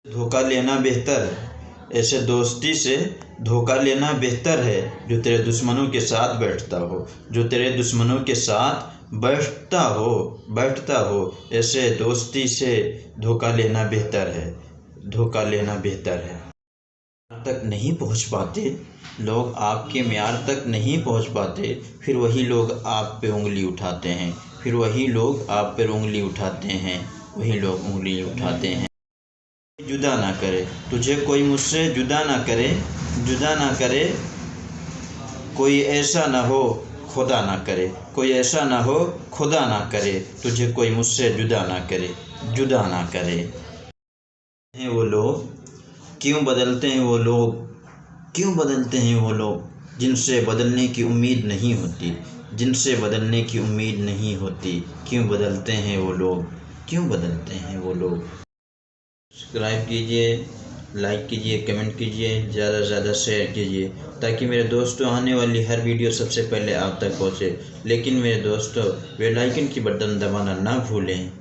धोखा लेना बेहतर ऐसे दोस्ती से धोखा लेना बेहतर है जो तेरे दुश्मनों के साथ बैठता हो, जो तेरे दुश्मनों के साथ बैठता हो ऐसे दोस्ती से धोखा लेना बेहतर है, धोखा लेना बेहतर है। तक नहीं पहुंच पाते लोग, आपके म्यार तक नहीं पहुंच पाते, फिर वही लोग आप पे उंगली उठाते हैं, फिर वही लोग आप पे उंगली उठाते हैं, वही लोग उंगली उठाते हैं। जुदा ना करे तुझे कोई मुझसे, जुदा ना करे कोई ऐसा ना हो खुदा ना करे, कोई ऐसा ना हो खुदा ना करे, तुझे कोई मुझसे जुदा ना करे। हैं वो लोग क्यों बदलते हैं वो लोग, क्यों बदलते हैं वो लोग जिनसे बदलने की उम्मीद नहीं होती, जिनसे बदलने की उम्मीद नहीं होती, क्यों बदलते हैं वो लोग, क्यों बदलते हैं वो लोग। सब्सक्राइब कीजिए, लाइक कीजिए, कमेंट कीजिए, ज़्यादा से ज़्यादा शेयर कीजिए ताकि मेरे दोस्तों आने वाली हर वीडियो सबसे पहले आप तक पहुँचे। लेकिन मेरे दोस्तों बेल आइकन की बटन दबाना ना भूलें।